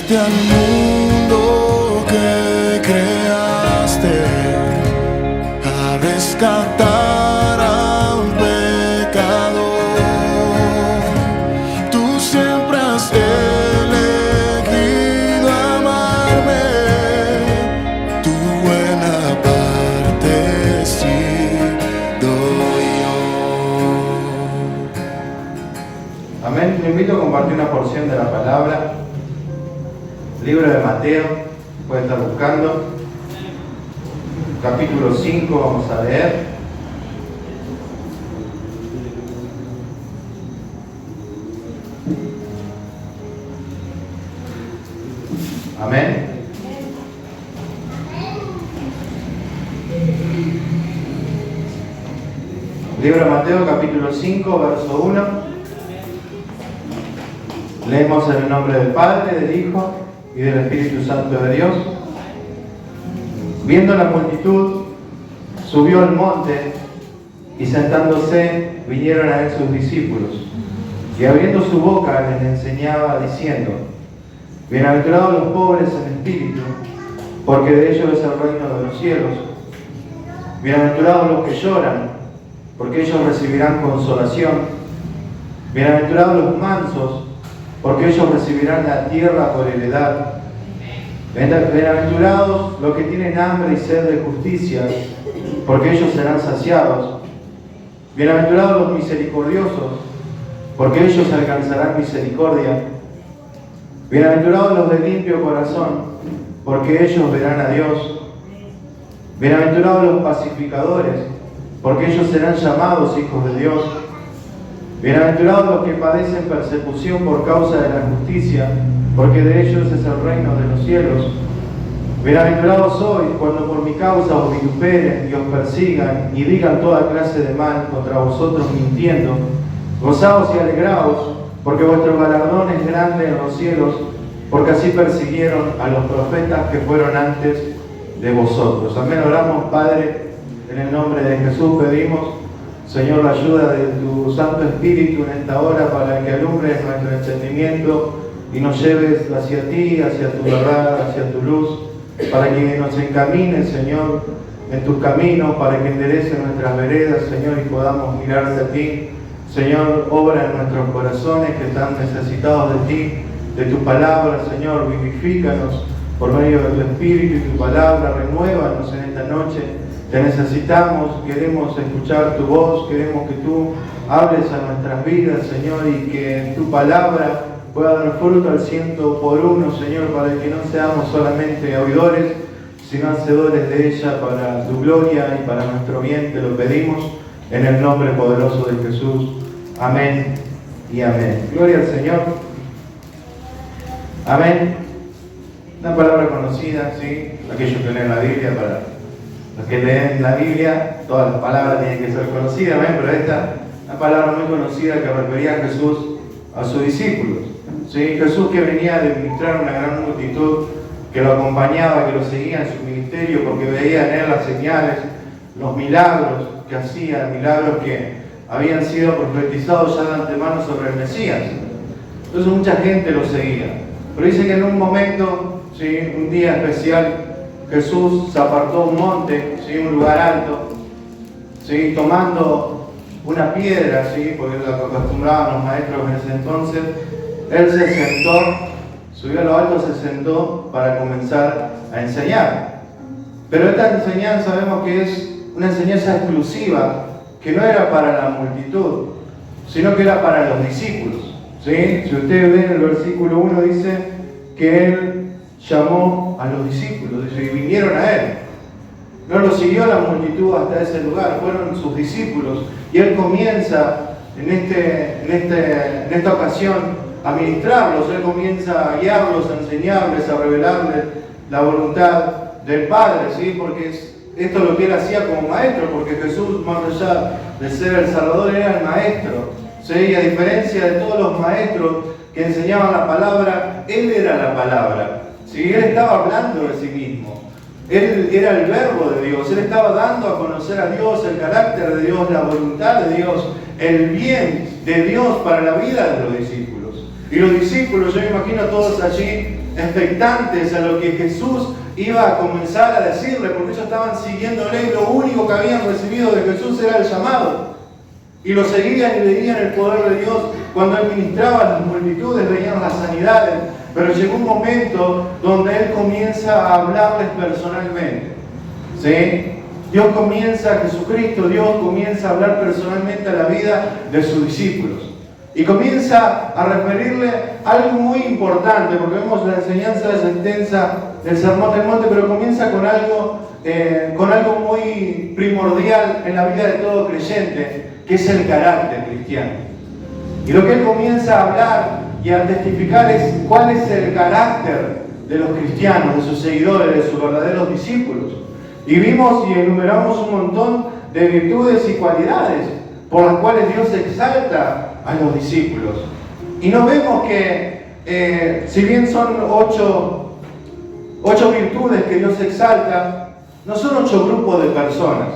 Viniste al mundo que creaste a rescatar a un pecador. Tú siempre has elegido amarme, tu buena parte sí doy yo. Amén. Te invito a compartir una porción de la palabra. Libro de Mateo, puede estar buscando. Capítulo 5 vamos a leer. Amén. Libro de Mateo, capítulo 5, verso 1. Leemos en el nombre del Padre, del Hijo y del Espíritu Santo de Dios. Viendo la multitud, subió al monte y sentándose vinieron a él sus discípulos. Y abriendo su boca les enseñaba diciendo: Bienaventurados los pobres en espíritu, porque de ellos es el reino de los cielos. Bienaventurados los que lloran, porque ellos recibirán consolación. Bienaventurados los mansos, porque ellos recibirán la tierra por heredad. Bienaventurados los que tienen hambre y sed de justicia, porque ellos serán saciados. Bienaventurados los misericordiosos, porque ellos alcanzarán misericordia. Bienaventurados los de limpio corazón, porque ellos verán a Dios. Bienaventurados los pacificadores, porque ellos serán llamados hijos de Dios. Bienaventurados los que padecen persecución por causa de la justicia, porque de ellos es el reino de los cielos. Bienaventurados sois cuando por mi causa os vituperen y os persigan y digan toda clase de mal contra vosotros mintiendo. Gozaos y alegraos, porque vuestro galardón es grande en los cielos, porque así persiguieron a los profetas que fueron antes de vosotros. Amén. Oramos, Padre, en el nombre de Jesús pedimos, Señor, la ayuda de tu Santo Espíritu en esta hora para que alumbres nuestro entendimiento y nos lleves hacia ti, hacia tu verdad, hacia tu luz, para que nos encamines, Señor, en tus caminos, para que enderecen nuestras veredas, Señor, y podamos mirarte a ti. Señor, obra en nuestros corazones que están necesitados de ti, de tu palabra, Señor, vivifícanos por medio de tu Espíritu y tu palabra, renuévanos en esta noche. Te necesitamos, queremos escuchar tu voz, queremos que tú hables a nuestras vidas, Señor, y que tu palabra pueda dar fruto al 100 por 1, Señor, para que no seamos solamente oidores, sino hacedores de ella para tu gloria y para nuestro bien. Te lo pedimos en el nombre poderoso de Jesús. Amén y amén. Gloria al Señor. Amén. Una palabra conocida, ¿sí? Aquellos que leen la Biblia, para los que leen la Biblia, todas las palabras tienen que ser conocidas, ¿ven? Pero esta es una palabra muy conocida que refería a Jesús a sus discípulos. ¿Sí? Jesús que venía de ministrar a una gran multitud que lo acompañaba, que lo seguía en su ministerio, porque veía en él las señales, los milagros que hacía, milagros que habían sido profetizados ya de antemano sobre el Mesías. Entonces mucha gente lo seguía. Pero dice que en un momento, ¿sí?, un día especial, Jesús se apartó a un monte, ¿sí?, un lugar alto, ¿sí?, tomando una piedra, ¿sí?, porque lo que acostumbraban los maestros en ese entonces. Él se sentó, subió a lo alto, se sentó para comenzar a enseñar. Pero esta enseñanza vemos que es una enseñanza exclusiva, que no era para la multitud, sino que era para los discípulos. ¿Sí? Si ustedes ven el versículo 1, dice que Él llamó a los discípulos, dice, y vinieron a Él. No lo siguió la multitud hasta ese lugar, fueron sus discípulos. Y Él comienza en esta ocasión a ministrarlos, Él comienza a guiarlos, a enseñarles, a revelarles la voluntad del Padre, ¿sí? Porque esto es lo que Él hacía como maestro, porque Jesús, más allá de ser el Salvador, era el maestro. ¿Sí? Y a diferencia de todos los maestros que enseñaban la palabra, Él era la palabra. ¿Sí? Él estaba hablando de sí mismo. Él era el verbo de Dios. Él estaba dando a conocer a Dios, el carácter de Dios, la voluntad de Dios, el bien de Dios para la vida de los discípulos. Y los discípulos, yo me imagino a todos allí expectantes a lo que Jesús iba a comenzar a decirle, porque ellos estaban siguiéndole y lo único que habían recibido de Jesús era el llamado. Y lo seguían y veían el poder de Dios cuando Él ministraba a las multitudes, veían las sanidades. Pero llegó un momento donde Él comienza a hablarles personalmente. ¿Sí? Dios comienza, Jesucristo, Dios comienza a hablar personalmente a la vida de sus discípulos. Y comienza a referirle algo muy importante, porque vemos la enseñanza es extensa del Sermón del Monte, pero comienza con algo muy primordial en la vida de todo creyente, que es el carácter cristiano. Y lo que Él comienza a hablar y a testificar es cuál es el carácter de los cristianos, de sus seguidores, de sus verdaderos discípulos. Y vimos y enumeramos un montón de virtudes y cualidades por las cuales Dios exalta a los discípulos. Y no vemos que, si bien son ocho virtudes que Dios exalta, no son 8 grupos de personas,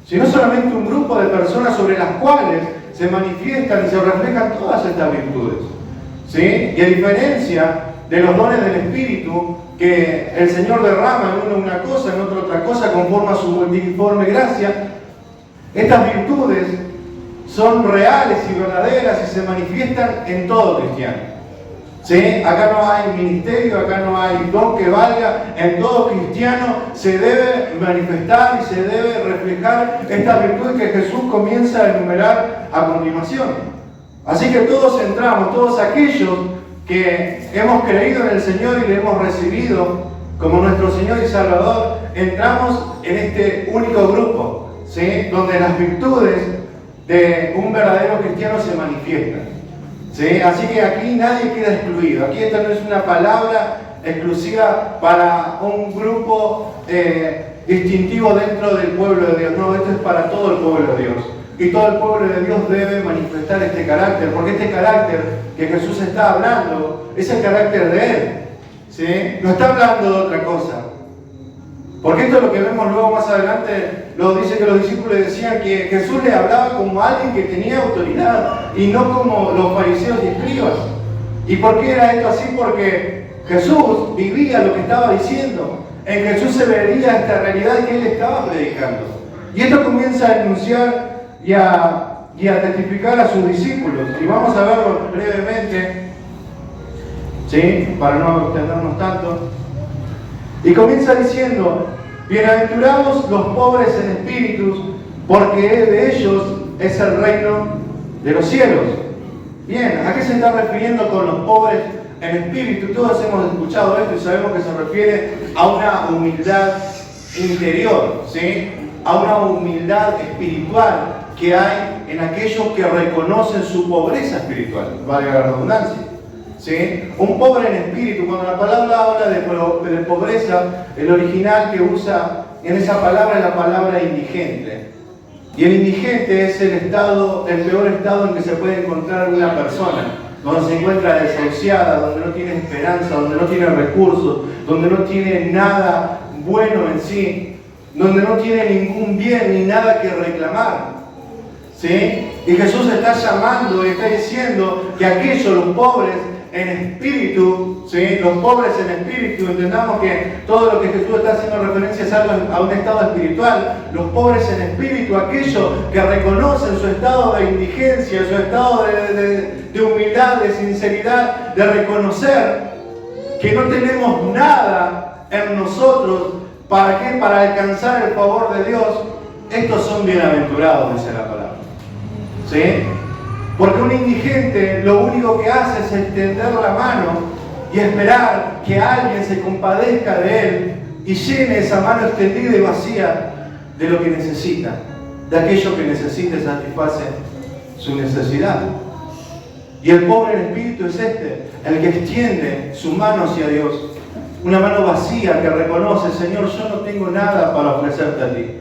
sino solamente un grupo de personas sobre las cuales se manifiestan y se reflejan todas estas virtudes. ¿Sí? Y a diferencia de los dones del Espíritu, que el Señor derrama en uno una cosa, en otro otra cosa, conforme a su multiforme gracia, estas virtudes son reales y verdaderas y se manifiestan en todo cristiano. ¿Sí? Acá no hay ministerio, acá no hay don que valga. En todo cristiano se debe manifestar y se debe reflejar esta virtud que Jesús comienza a enumerar a continuación. Así que todos entramos, todos aquellos que hemos creído en el Señor y le hemos recibido como nuestro Señor y Salvador, entramos en este único grupo, ¿sí? Donde las virtudes de un verdadero cristiano se manifiestan. ¿Sí? Así que aquí nadie queda excluido. Aquí esta no es una palabra exclusiva para un grupo distintivo dentro del pueblo de Dios. No, esto es para todo el pueblo de Dios. Y todo el pueblo de Dios debe manifestar este carácter, porque este carácter que Jesús está hablando es el carácter de Él. ¿Sí? No está hablando de otra cosa. Porque esto es lo que vemos luego más adelante, lo dice que los discípulos decían que Jesús le hablaba como alguien que tenía autoridad y no como los fariseos y escribas. ¿Y por qué era esto así? Porque Jesús vivía lo que estaba diciendo. En Jesús se vería esta realidad que Él estaba predicando. Y esto comienza a denunciar y a testificar a sus discípulos. Y vamos a verlo brevemente, ¿sí? Para no extendernos tanto. Y comienza diciendo: bienaventurados los pobres en espíritu, porque de ellos es el reino de los cielos. Bien, ¿a qué se está refiriendo con los pobres en espíritu? Todos hemos escuchado esto y sabemos que se refiere a una humildad interior, ¿sí? A una humildad espiritual que hay en aquellos que reconocen su pobreza espiritual, valga la redundancia. ¿Sí? Un pobre en espíritu, cuando la palabra habla de pobreza, el original que usa en esa palabra es la palabra indigente. Y el indigente es el peor estado en que se puede encontrar una persona, donde se encuentra desahuciada, donde no tiene esperanza, donde no tiene recursos, donde no tiene nada bueno en sí, donde no tiene ningún bien ni nada que reclamar. ¿Sí? Y Jesús está llamando y está diciendo que aquellos, los pobres en espíritu, ¿sí? Los pobres en espíritu, entendamos que todo lo que Jesús está haciendo referencia es algo a un estado espiritual. Los pobres en espíritu, aquellos que reconocen su estado de indigencia, su estado de humildad, de sinceridad, de reconocer que no tenemos nada en nosotros. ¿Para qué? Para alcanzar el favor de Dios. Estos son bienaventurados, dice la palabra. ¿Sí? Porque un indigente lo único que hace es extender la mano y esperar que alguien se compadezca de él y llene esa mano extendida y vacía de lo que necesita, de aquello que necesita y satisface su necesidad. Y el pobre en espíritu es el que extiende su mano hacia Dios, una mano vacía que reconoce: Señor, yo no tengo nada para ofrecerte a ti.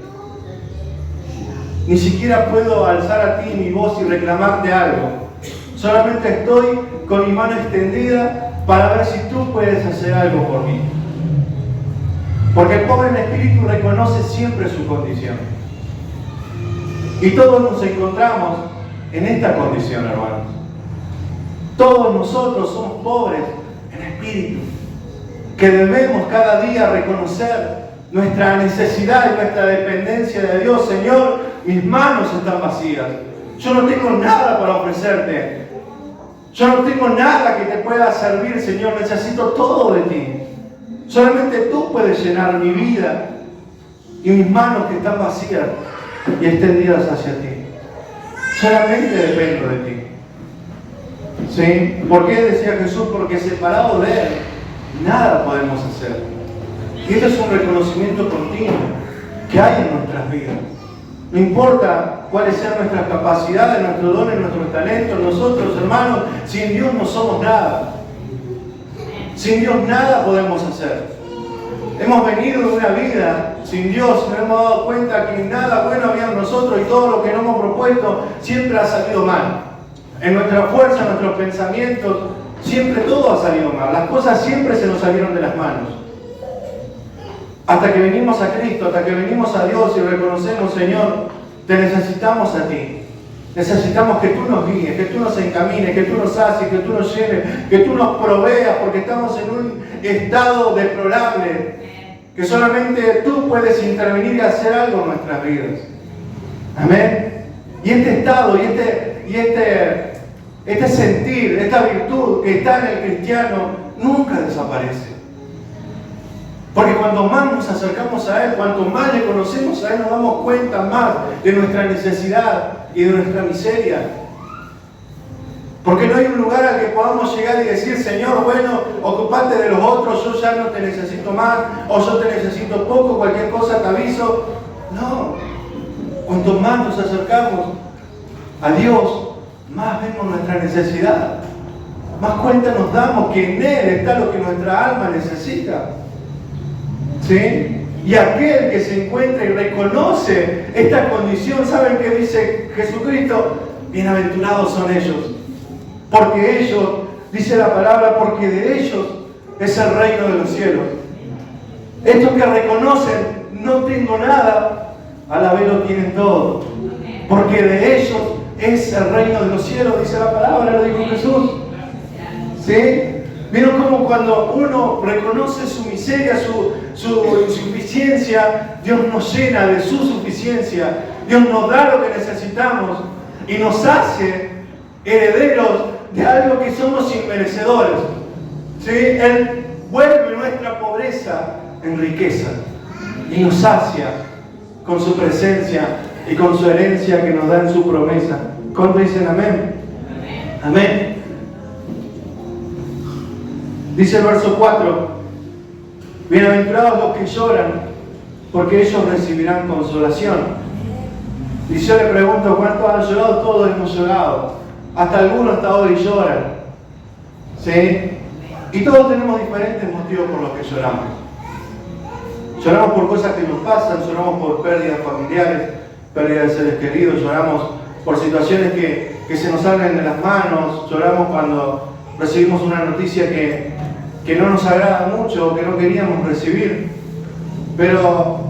Ni siquiera puedo alzar a ti mi voz y reclamarte algo. Solamente estoy con mi mano extendida para ver si tú puedes hacer algo por mí. Porque el pobre en espíritu reconoce siempre su condición. Y todos nos encontramos en esta condición, hermanos. Todos nosotros somos pobres en espíritu, que debemos cada día reconocer nuestra necesidad y nuestra dependencia de Dios. Señor, mis manos están vacías. Yo no tengo nada para ofrecerte. Yo no tengo nada que te pueda servir, Señor. Necesito todo de ti. Solamente tú puedes llenar mi vida y mis manos que están vacías y extendidas hacia ti. Solamente dependo de ti. ¿Sí? ¿Por qué decía Jesús? Porque separado de Él, nada podemos hacer. Y esto es un reconocimiento continuo que hay en nuestras vidas. No importa cuáles sean nuestras capacidades, nuestros dones, nuestros talentos, nosotros, hermanos, sin Dios no somos nada. Sin Dios nada podemos hacer. Hemos venido de una vida sin Dios, nos hemos dado cuenta que nada bueno había en nosotros y todo lo que nos hemos propuesto siempre ha salido mal. En nuestra fuerza, en nuestros pensamientos, siempre todo ha salido mal. Las cosas siempre se nos salieron de las manos. Hasta que venimos a Cristo, hasta que venimos a Dios y reconocemos, Señor, te necesitamos a ti. Necesitamos que tú nos guíes, que tú nos encamines, que tú nos sacies, que tú nos llenes, que tú nos proveas, porque estamos en un estado deplorable, que solamente tú puedes intervenir y hacer algo en nuestras vidas. Amén. Y este estado, este sentir, esta virtud que está en el cristiano, nunca desaparece. Porque cuanto más nos acercamos a Él, cuanto más le conocemos a Él, nos damos cuenta más de nuestra necesidad y de nuestra miseria. Porque no hay un lugar al que podamos llegar y decir, Señor, bueno, ocupate de los otros, yo ya no te necesito más, o yo te necesito poco, cualquier cosa te aviso. No. Cuanto más nos acercamos a Dios, más vemos nuestra necesidad. Más cuenta nos damos que en Él está lo que nuestra alma necesita. ¿Sí? Y aquel que se encuentra y reconoce esta condición, ¿saben qué dice Jesucristo? Bienaventurados son ellos. Porque ellos, dice la palabra, porque de ellos es el reino de los cielos. Estos que reconocen, no tengo nada, a la vez lo tienen todo. Porque de ellos es el reino de los cielos, dice la palabra, lo dijo Jesús. ¿Sí? ¿Vieron cómo cuando uno reconoce su miseria, su insuficiencia, Dios nos llena de su suficiencia, Dios nos da lo que necesitamos y nos hace herederos de algo que somos inmerecedores? ¿Sí? Él vuelve nuestra pobreza en riqueza y nos sacia con su presencia y con su herencia que nos da en su promesa. ¿Cuántos dicen amén? Amén. Dice el verso 4, bienaventurados los que lloran, porque ellos recibirán consolación. Y yo le pregunto, ¿cuántos han llorado? Todos hemos llorado. Hasta algunos hasta hoy lloran. ¿Sí? Y todos tenemos diferentes motivos por los que lloramos. Lloramos por cosas que nos pasan, lloramos por pérdidas familiares, pérdidas de seres queridos, lloramos por situaciones que se nos salen de las manos, lloramos cuando recibimos una noticia que no nos agrada mucho, que no queríamos recibir. Pero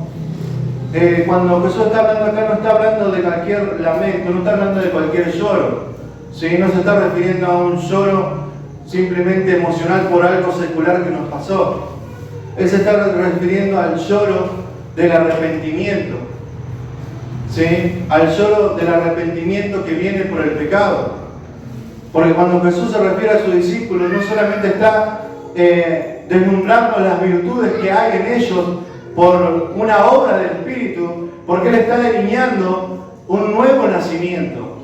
cuando Jesús está hablando acá, no está hablando de cualquier lamento, no está hablando de cualquier lloro. ¿Sí? No se está refiriendo a un lloro simplemente emocional por algo secular que nos pasó. Él se está refiriendo al lloro del arrepentimiento. ¿Sí? Al lloro del arrepentimiento que viene por el pecado. Porque cuando Jesús se refiere a sus discípulos, no solamente está deslumbrando las virtudes que hay en ellos por una obra del Espíritu, porque Él está delineando un nuevo nacimiento.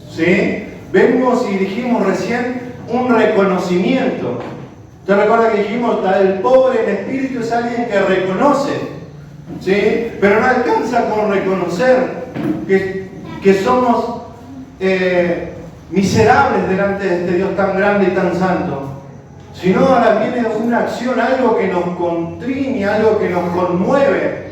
¿Sí? Vemos y dijimos recién un reconocimiento. ¿Te recuerdas que dijimos que el pobre en espíritu es alguien que reconoce? ¿Sí? Pero no alcanza con reconocer que somos miserables delante de este Dios tan grande y tan santo, sino ahora viene una acción, algo que nos contriñe, algo que nos conmueve.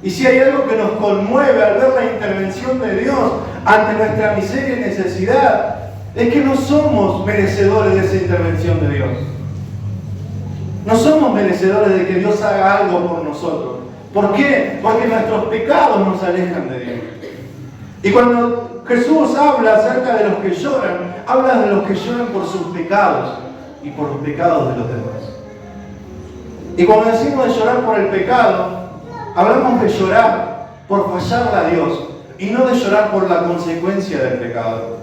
Y si hay algo que nos conmueve al ver la intervención de Dios ante nuestra miseria y necesidad, es que no somos merecedores de esa intervención de Dios. No somos merecedores de que Dios haga algo por nosotros. ¿Por qué? Porque nuestros pecados nos alejan de Dios. Y cuando Jesús habla acerca de los que lloran, habla de los que lloran por sus pecados y por los pecados de los demás. Y cuando decimos de llorar por el pecado, hablamos de llorar por fallarle a Dios y no de llorar por la consecuencia del pecado.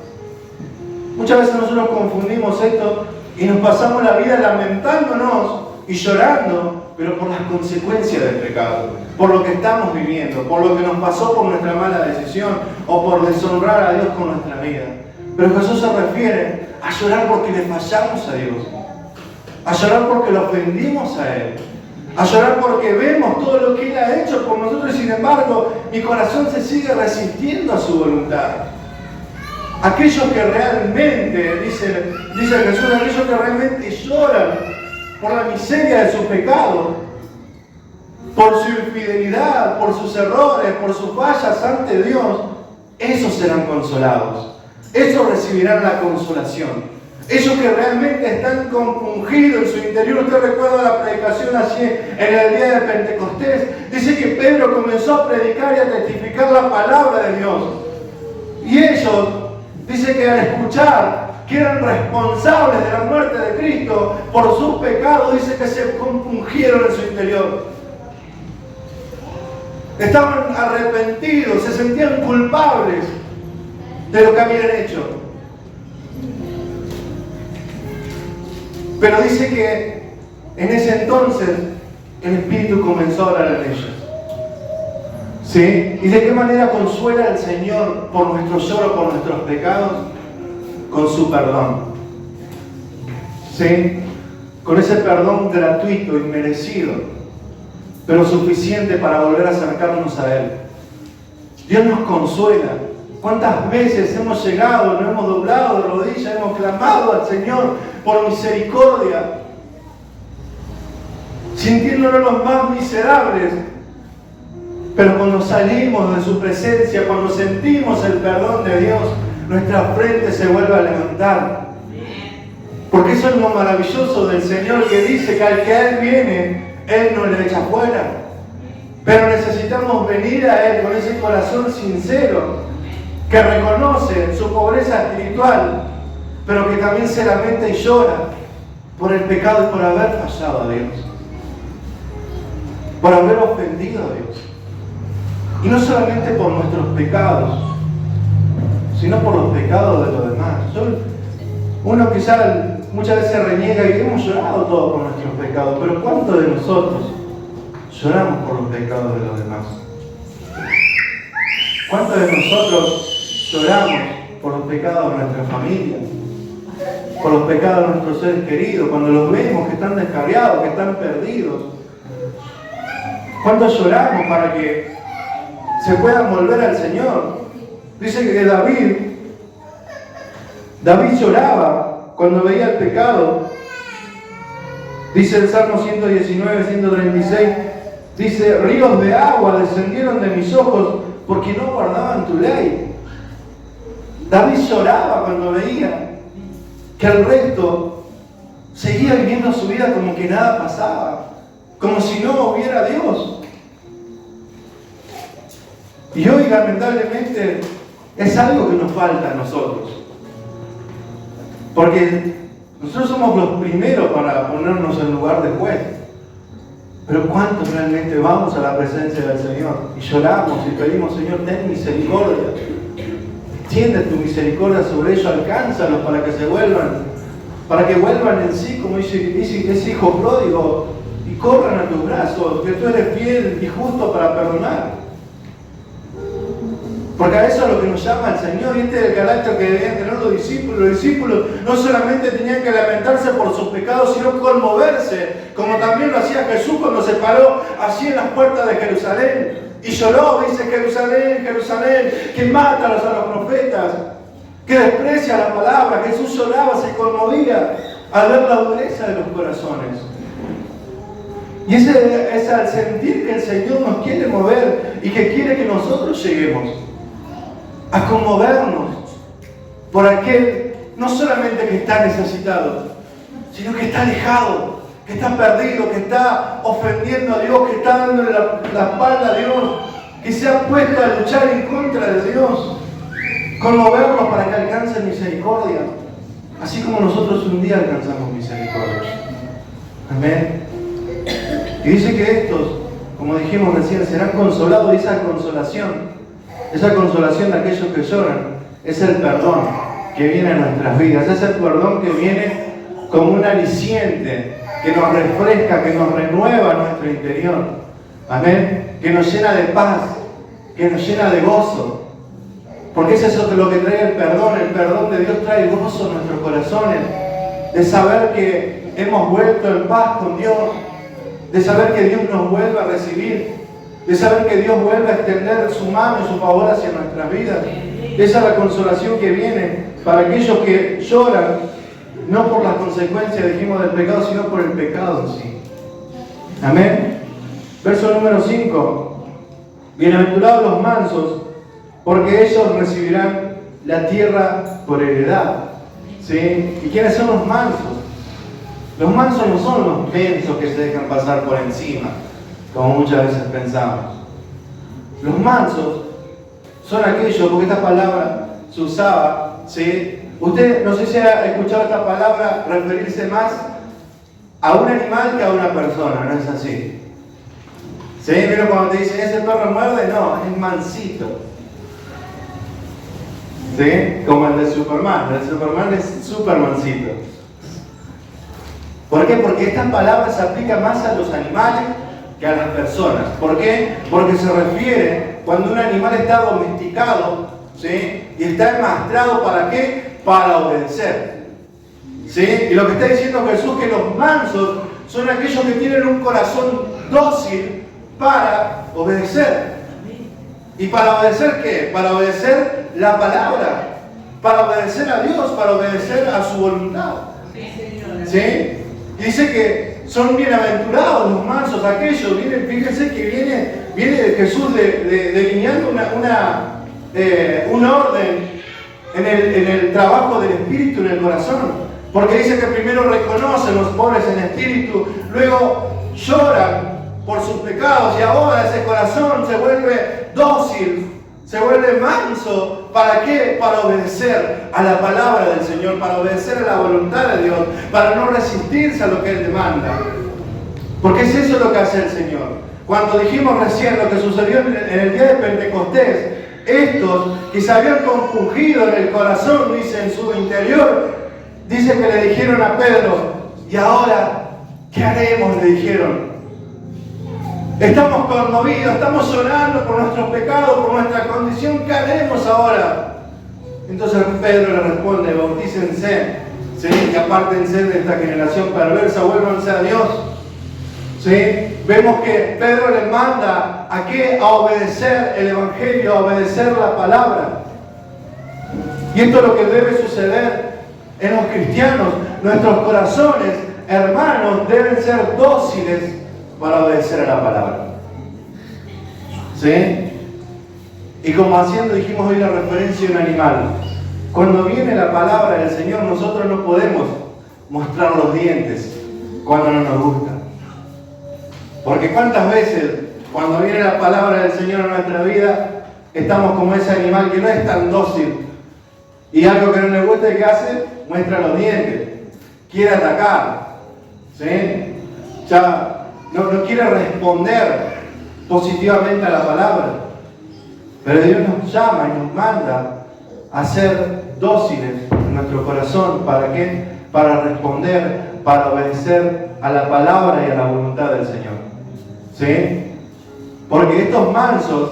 Muchas veces nosotros confundimos esto y nos pasamos la vida lamentándonos y llorando, pero por las consecuencias del pecado, por lo que estamos viviendo, por lo que nos pasó por nuestra mala decisión o por deshonrar a Dios con nuestra vida. Pero Jesús se refiere a llorar porque le fallamos a Dios, a llorar porque lo ofendimos a Él, a llorar porque vemos todo lo que Él ha hecho por nosotros y sin embargo mi corazón se sigue resistiendo a su voluntad. Aquellos que realmente, dice Jesús, aquellos que realmente lloran por la miseria de su pecado, por su infidelidad, por sus errores, por sus fallas ante Dios, esos serán consolados. Esos recibirán la consolación. Ellos que realmente están compungidos en su interior. Usted recuerda la predicación allí en el día de Pentecostés. Dice que Pedro comenzó a predicar y a testificar la palabra de Dios. Y ellos, dice que al escuchar que eran responsables de la muerte de Cristo por sus pecados, dice que se compungieron en su interior. Estaban arrepentidos, se sentían culpables de lo que habían hecho. Pero dice que en ese entonces el Espíritu comenzó a hablar en ellos. ¿Sí? ¿Y de qué manera consuela el Señor por nuestro lloro, por nuestros pecados? Con su perdón. ¿Sí? Con ese perdón gratuito, inmerecido, pero suficiente para volver a acercarnos a Él. Dios nos consuela. ¿Cuántas veces hemos llegado, nos hemos doblado de rodillas, hemos clamado al Señor por misericordia, sintiéndonos los más miserables? Pero cuando salimos de su presencia, cuando sentimos el perdón de Dios, nuestra frente se vuelve a levantar. Porque eso es lo maravilloso del Señor, que dice que al que a Él viene, Él no le echa fuera. Pero necesitamos venir a Él con ese corazón sincero, que reconoce su pobreza espiritual, pero que también se lamenta y llora por el pecado y por haber fallado a Dios, por haber ofendido a Dios. Y no solamente por nuestros pecados, sino por los pecados de los demás. Uno quizá muchas veces reniega y hemos llorado todos por nuestros pecados, pero ¿cuántos de nosotros lloramos por los pecados de los demás? ¿Cuántos de nosotros lloramos por los pecados de nuestra familia, por los pecados de nuestros seres queridos, cuando los vemos que están descarriados, que están perdidos? ¿Cuántos lloramos para que se puedan volver al Señor? Dice que David lloraba cuando veía el pecado. Dice el Salmo 119, 136, dice: ríos de agua descendieron de mis ojos porque no guardaban tu ley. David lloraba cuando veía que el resto seguía viviendo su vida como que nada pasaba, como si no hubiera Dios. Y hoy, lamentablemente, es algo que nos falta a nosotros. Porque nosotros somos los primeros para ponernos en lugar de juez. Pero ¿cuántos realmente vamos a la presencia del Señor y lloramos y pedimos: Señor, ten misericordia? Extiende tu misericordia sobre ellos, alcánzalos para que se vuelvan, para que vuelvan en sí, como dice ese hijo pródigo, y corran a tus brazos, que tú eres fiel y justo para perdonar. Porque a eso es lo que nos llama el Señor, y este es el carácter que debían tener los discípulos. Los discípulos no solamente tenían que lamentarse por sus pecados, sino conmoverse, como también lo hacía Jesús cuando se paró allí en las puertas de Jerusalén. Y lloró, dice: Jerusalén, Jerusalén, que mata a los profetas, que desprecia la palabra. Jesús lloraba, se conmovía al ver la dureza de los corazones. Y ese es al sentir que el Señor nos quiere mover y que quiere que nosotros lleguemos a conmovernos por aquel no solamente que está necesitado, sino que está alejado, que está perdido, que está ofendiendo a Dios, que está dándole la espalda a Dios, que se ha puesto a luchar en contra de Dios. conmoverlos para que alcancen misericordia, así como nosotros un día alcanzamos misericordia. Amén. Y dice que estos, como dijimos recién, serán consolados, y esa consolación de aquellos que lloran, es el perdón que viene a nuestras vidas, es el perdón que viene como un aliciente, que nos refresca, que nos renueva nuestro interior. Amén. Que nos llena de paz, que nos llena de gozo. Porque eso es lo que trae el perdón de Dios trae gozo en nuestros corazones, de saber que hemos vuelto en paz con Dios, de saber que Dios nos vuelve a recibir, de saber que Dios vuelve a extender su mano y su favor hacia nuestras vidas. Esa es la consolación que viene para aquellos que lloran, no por las consecuencias, dijimos, del pecado, sino por el pecado en sí. Amén. Verso número 5. Bienaventurados los mansos, porque ellos recibirán la tierra por heredad. ¿Sí? ¿Y quiénes son los mansos? Los mansos no son los mensos que se dejan pasar por encima, como muchas veces pensamos. Los mansos son aquellos, porque esta palabra se usaba, ¿sí? Usted no sé si ha escuchado esta palabra referirse más a un animal que a una persona, ¿no es así? ¿Sí? Pero cuando te dicen, ¿ese perro muerde? No, es mansito. ¿Sí? Como el de Superman. El de Superman es super mansito. ¿Por qué? Porque esta palabra se aplica más a los animales que a las personas. ¿Por qué? Porque se refiere cuando un animal está domesticado, ¿sí? Y está enmastrado, ¿para qué? Para obedecer. ¿Sí? Y lo que está diciendo Jesús, que los mansos son aquellos que tienen un corazón dócil para obedecer. ¿Y para obedecer qué? Para obedecer la palabra, para obedecer a Dios, para obedecer a su voluntad. ¿Sí? Y dice que son bienaventurados los mansos, aquellos, fíjense que viene Jesús delineando un orden en el trabajo del Espíritu, en el corazón. Porque dice que primero reconocen los pobres en espíritu, luego lloran por sus pecados, y ahora ese corazón se vuelve dócil, se vuelve manso. ¿Para qué? Para obedecer a la palabra del Señor, para obedecer a la voluntad de Dios, para no resistirse a lo que Él demanda. Porque es eso lo que hace el Señor. Cuando dijimos recién lo que sucedió en el día de Pentecostés, estos que se habían compungido en el corazón, dice, en su interior, dice que le dijeron a Pedro, ¿y ahora qué haremos?, le dijeron. Estamos conmovidos, estamos llorando por nuestros pecados, por nuestra condición, ¿qué haremos ahora? Entonces Pedro le responde, bautícense, ¿sí? Y apártense de esta generación perversa, vuélvanse a Dios. ¿Sí? Vemos que Pedro les manda ¿a qué? A obedecer el Evangelio, a obedecer la palabra. Y esto es lo que debe suceder en los cristianos. Nuestros corazones, hermanos, deben ser dóciles para obedecer a la palabra. ¿Sí? Y como haciendo, dijimos hoy la referencia de un animal. Cuando viene la palabra del Señor, nosotros no podemos mostrar los dientes cuando no nos gusta. Porque cuántas veces, cuando viene la palabra del Señor en nuestra vida, estamos como ese animal que no es tan dócil. Y algo que no le gusta, ¿qué hace? Muestra los dientes. Quiere atacar. ¿Sí? Ya no quiere responder positivamente a la palabra. Pero Dios nos llama y nos manda a ser dóciles en nuestro corazón. ¿Para qué? Para responder, para obedecer a la palabra y a la voluntad del Señor. ¿Sí? Porque estos mansos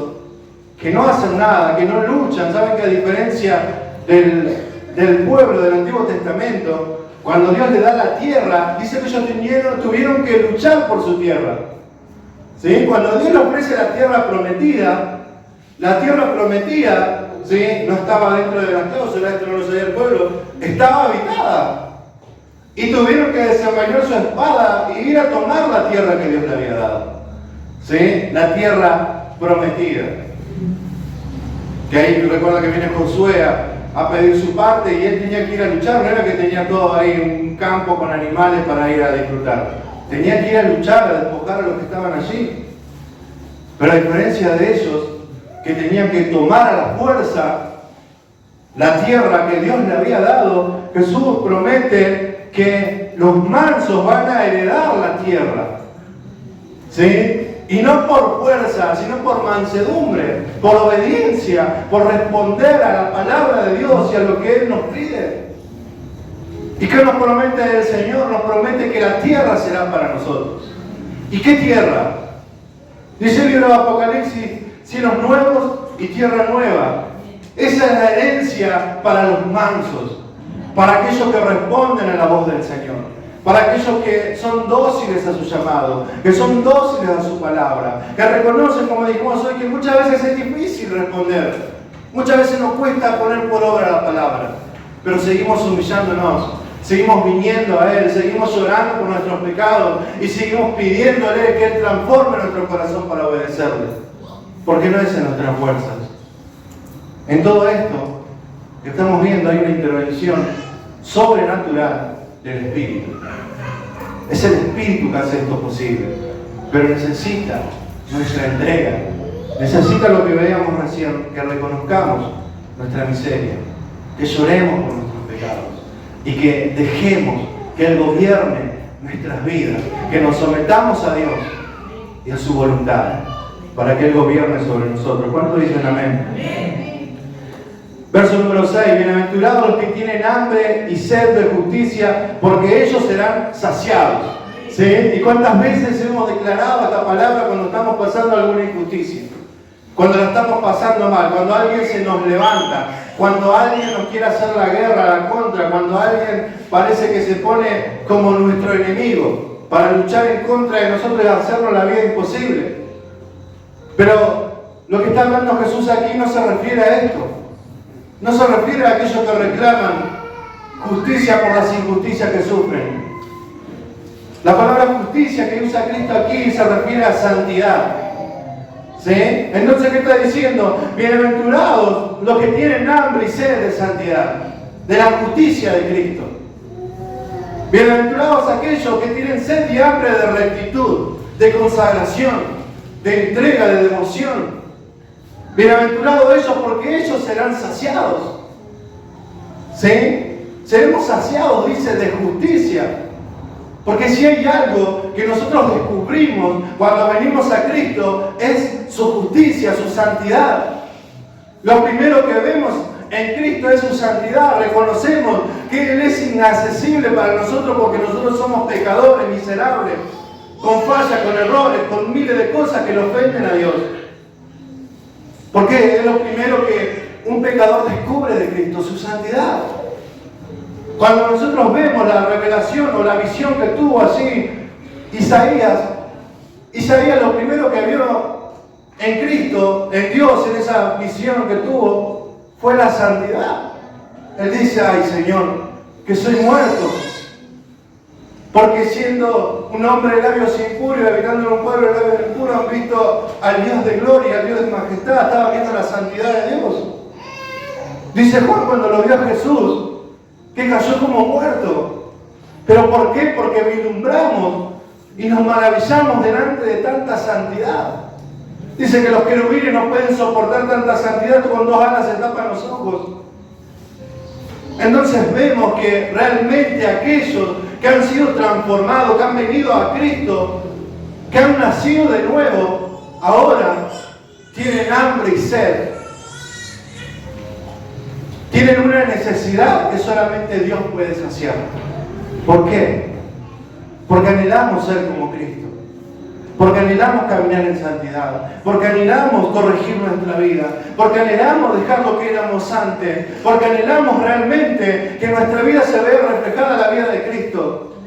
que no hacen nada, que no luchan, saben que a diferencia del pueblo del Antiguo Testamento, cuando Dios le da la tierra, dice que ellos tuvieron que luchar por su tierra. ¿Sí? Cuando Dios le ofrece la tierra prometida, ¿sí? No estaba dentro de las cláusulas, esto no lo sabía el pueblo, estaba habitada. Y tuvieron que desenvainar su espada y ir a tomar la tierra que Dios le había dado. ¿Sí? La tierra prometida. Que ahí recuerda que viene Josué a pedir su parte y él tenía que ir a luchar, no era que tenía todo ahí un campo con animales para ir a disfrutar. Tenía que ir a luchar, a despojar a los que estaban allí. Pero a diferencia de ellos, que tenían que tomar a la fuerza, ¿sí? La tierra prometida, que ahí recuerda que viene Josué a pedir su parte y él tenía que ir a luchar, no era que tenía todo ahí un campo con animales para ir a disfrutar. Tenía que ir a luchar, a despojar a los que estaban allí. Pero a diferencia de ellos, que tenían que tomar a la fuerza la tierra que Dios le había dado, Jesús promete que los mansos van a heredar la tierra. ¿Sí? Y no por fuerza, sino por mansedumbre, por obediencia, por responder a la palabra de Dios y a lo que Él nos pide. ¿Y qué nos promete el Señor? Nos promete que la tierra será para nosotros. ¿Y qué tierra? Dice el libro de Apocalipsis, cielos nuevos y tierra nueva. Esa es la herencia para los mansos, para aquellos que responden a la voz del Señor. Para aquellos que son dóciles a su llamado, que son dóciles a su palabra, que reconocen, como dijimos hoy, que muchas veces es difícil responder, muchas veces nos cuesta poner por obra la palabra, pero seguimos humillándonos, seguimos viniendo a Él, seguimos llorando por nuestros pecados y seguimos pidiéndole que Él transforme nuestro corazón para obedecerle, porque no es en nuestras fuerzas. En todo esto que estamos viendo hay una intervención sobrenatural del Espíritu. Es el Espíritu que hace esto posible, pero necesita nuestra entrega, necesita lo que veíamos recién, que reconozcamos nuestra miseria, que lloremos por nuestros pecados y que dejemos que Él gobierne nuestras vidas, que nos sometamos a Dios y a su voluntad para que Él gobierne sobre nosotros. ¿Cuántos dicen amén? Verso número 6, bienaventurados los que tienen hambre y sed de justicia, porque ellos serán saciados. ¿Sí? ¿Y cuántas veces hemos declarado esta palabra cuando estamos pasando alguna injusticia? Cuando la estamos pasando mal, cuando alguien se nos levanta, cuando alguien nos quiere hacer la guerra, la contra, cuando alguien parece que se pone como nuestro enemigo para luchar en contra de nosotros y hacernos la vida imposible. Pero lo que está hablando Jesús aquí no se refiere a esto. No se refiere a aquellos que reclaman justicia por las injusticias que sufren. La palabra justicia que usa Cristo aquí se refiere a santidad. ¿Sí? Entonces, ¿qué está diciendo? Bienaventurados los que tienen hambre y sed de santidad, de la justicia de Cristo. Bienaventurados aquellos que tienen sed y hambre de rectitud, de consagración, de entrega, de devoción. Bienaventurados ellos porque ellos serán saciados. ¿Sí? Seremos saciados, dice, de justicia. Porque si hay algo que nosotros descubrimos cuando venimos a Cristo es su justicia, su santidad. Lo primero que vemos en Cristo es su santidad. Reconocemos que Él es inaccesible para nosotros porque nosotros somos pecadores, miserables, con fallas, con errores, con miles de cosas que le ofenden a Dios. Porque es lo primero que un pecador descubre de Cristo, su santidad. Cuando nosotros vemos la revelación o la visión que tuvo así Isaías lo primero que vio en Cristo, en Dios, en esa visión que tuvo, fue la santidad. Él dice, ay Señor, que soy muerto, porque siendo un hombre de labios impuros, habitando en un pueblo de labios impuros, han visto al Dios de gloria, al Dios de majestad, estaba viendo la santidad de Dios. Dice Juan cuando lo vio a Jesús, que cayó como muerto. ¿Pero por qué? Porque vislumbramos y nos maravillamos delante de tanta santidad. Dice que los querubines no pueden soportar tanta santidad, con 2 alas se tapan los ojos. Entonces vemos que realmente aquellos que han sido transformados, que han venido a Cristo, que han nacido de nuevo, ahora tienen hambre y sed. Tienen una necesidad que solamente Dios puede saciar. ¿Por qué? Porque anhelamos ser como Cristo. Porque anhelamos caminar en santidad. Porque anhelamos corregir nuestra vida. Porque anhelamos dejar lo que éramos antes. Porque anhelamos realmente que nuestra vida se vea reflejada en la vida de Cristo.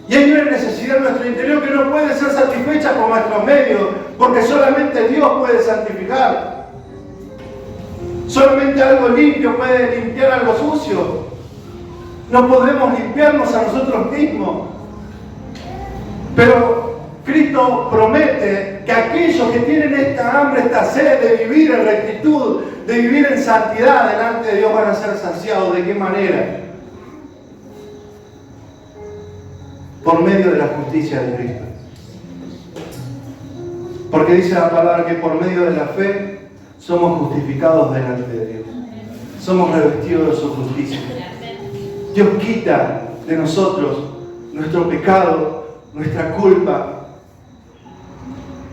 Y hay una necesidad en nuestro interior que no puede ser satisfecha por nuestros medios. Porque solamente Dios puede santificar. Solamente algo limpio puede limpiar algo sucio. No podemos limpiarnos a nosotros mismos. Pero Cristo promete que aquellos que tienen esta hambre, esta sed de vivir en rectitud, de vivir en santidad delante de Dios, van a ser saciados. ¿De qué manera? Por medio de la justicia de Cristo. Porque dice la palabra que por medio de la fe somos justificados delante de Dios. somos revestidos de su justicia. Dios quita de nosotros nuestro pecado, nuestra culpa,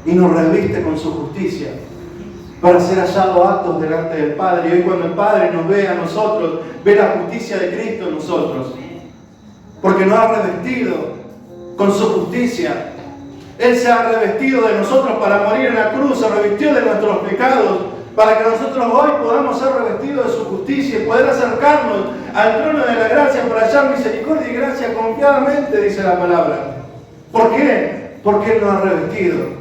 y nos reviste con su justicia para ser hallados aptos delante del Padre. Y hoy cuando el Padre nos ve a nosotros, ve la justicia de Cristo en nosotros, porque nos ha revestido con su justicia. Él se ha revestido de nosotros para morir en la cruz, se revistió de nuestros pecados, para que nosotros hoy podamos ser revestidos de su justicia y poder acercarnos al trono de la gracia para hallar misericordia y gracia confiadamente, dice la palabra. ¿Por qué? Porque Él nos ha revestido.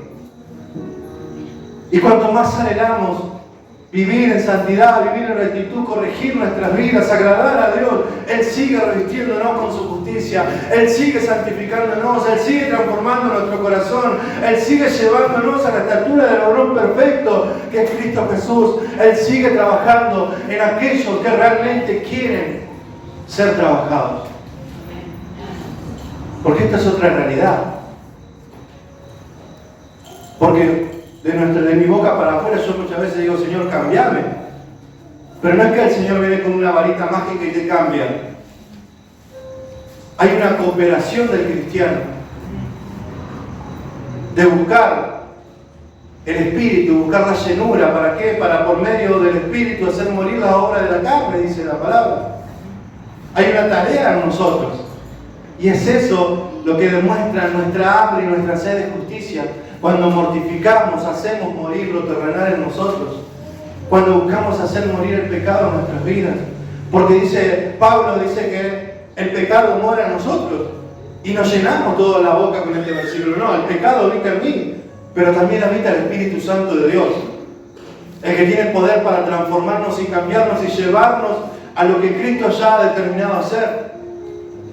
Y cuanto más anhelamos vivir en santidad, vivir en rectitud, corregir nuestras vidas, agradar a Dios, Él sigue revistiéndonos con su justicia, Él sigue santificándonos, Él sigue transformando nuestro corazón, Él sigue llevándonos a la estatura del varón perfecto que es Cristo Jesús. Él sigue trabajando en aquellos que realmente quieren ser trabajados. Porque esta es otra realidad. Porque de mi boca para afuera yo muchas veces digo, Señor, cámbiame. Pero no es que el Señor viene con una varita mágica y te cambia. Hay una cooperación del cristiano de buscar el Espíritu, buscar la llenura. ¿Para qué? Para por medio del Espíritu hacer morir la obra de la carne, dice la palabra. Hay una tarea en nosotros. Y es eso lo que demuestra nuestra hambre y nuestra sed de justicia. Cuando mortificamos, hacemos morir lo terrenal en nosotros. Cuando buscamos hacer morir el pecado en nuestras vidas. Porque Pablo dice que el pecado muere en nosotros. Y nos llenamos toda la boca con este versículo. No, el pecado habita en mí, pero también habita el Espíritu Santo de Dios. El que tiene poder para transformarnos y cambiarnos y llevarnos a lo que Cristo ya ha determinado hacer.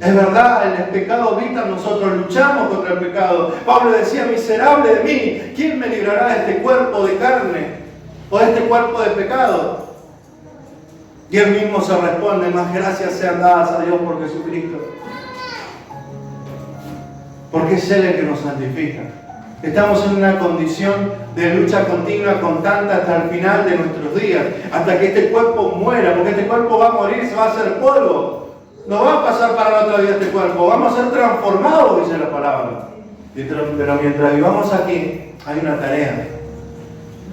Es verdad, el pecado habita en nosotros, luchamos contra el pecado. Pablo decía, miserable de mí, ¿quién me librará de este cuerpo de carne o de este cuerpo de pecado? Y él mismo se responde, más gracias sean dadas a Dios por Jesucristo. Porque es Él el que nos santifica. Estamos en una condición de lucha continua, constante hasta el final de nuestros días, hasta que este cuerpo muera, porque este cuerpo va a morir, se va a hacer polvo. No va a pasar para la otra vida este cuerpo, vamos a ser transformados, dice la palabra. Pero mientras vivamos aquí, hay una tarea.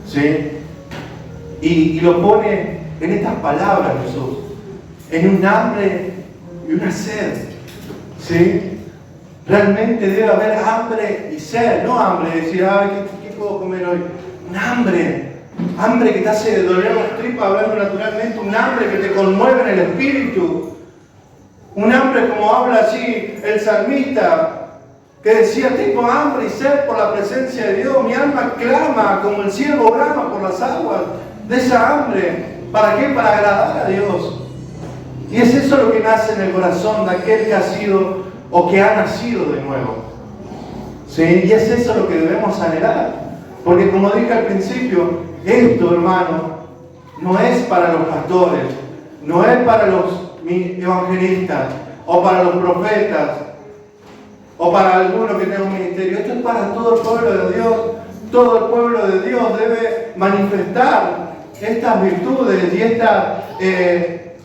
¿Sí? Y lo pone en estas palabras Jesús, en un hambre y una sed. ¿Sí? Realmente debe haber hambre y sed, no hambre de decir, ay, ¿qué puedo comer hoy? Un hambre que te hace doler las tripas, hablando naturalmente, un hambre que te conmueve en el espíritu. Un hambre como habla allí el salmista, que decía, tengo hambre y sed por la presencia de Dios, mi alma clama como el ciervo brama por las aguas de esa hambre. ¿Para qué? Para agradar a Dios. Y es eso lo que nace en el corazón de aquel que ha sido o que ha nacido de nuevo. ¿Sí? Y es eso lo que debemos anhelar. Porque como dije al principio, esto, hermano, no es para los pastores, no es para los evangelistas, o para los profetas, o para alguno que tenga un ministerio. Esto es para todo el pueblo de Dios. Todo el pueblo de Dios debe manifestar estas virtudes y estas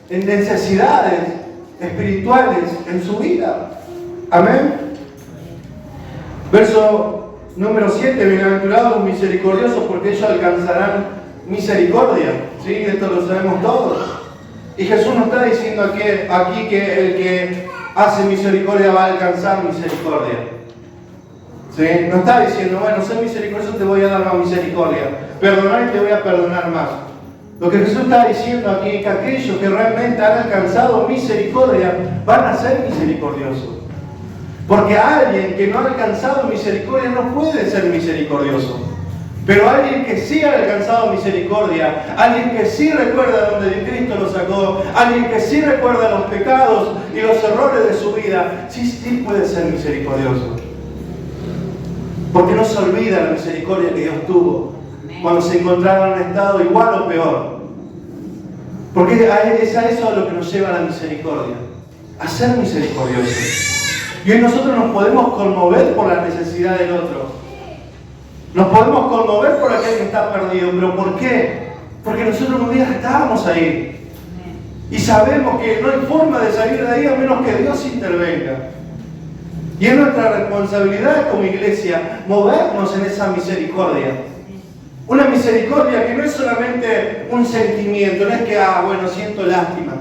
necesidades espirituales en su vida. Amén. Verso número 7. Bienaventurados los misericordiosos, porque ellos alcanzarán misericordia. ¿Sí? Esto lo sabemos todos. Y Jesús no está diciendo aquí que el que hace misericordia va a alcanzar misericordia. ¿Sí? No está diciendo, bueno, sé misericordioso, te voy a dar más misericordia. Perdonar y te voy a perdonar más. Lo que Jesús está diciendo aquí es que aquellos que realmente han alcanzado misericordia van a ser misericordiosos. Porque alguien que no ha alcanzado misericordia no puede ser misericordioso. Pero alguien que sí ha alcanzado misericordia, alguien que sí recuerda donde Cristo lo sacó, alguien que sí recuerda los pecados y los errores de su vida, sí puede ser misericordioso. Porque no se olvida la misericordia que Dios tuvo cuando se encontraba en un estado igual o peor. Porque es a eso a lo que nos lleva la misericordia, a ser misericordiosos. Y hoy nosotros nos podemos conmover por la necesidad del otro. Nos podemos conmover por aquel que está perdido. ¿Pero por qué? Porque nosotros un día estábamos ahí. Y sabemos que no hay forma de salir de ahí a menos que Dios intervenga. Y es nuestra responsabilidad como iglesia movernos en esa misericordia. Una misericordia que no es solamente un sentimiento, no es que, bueno, siento lástima.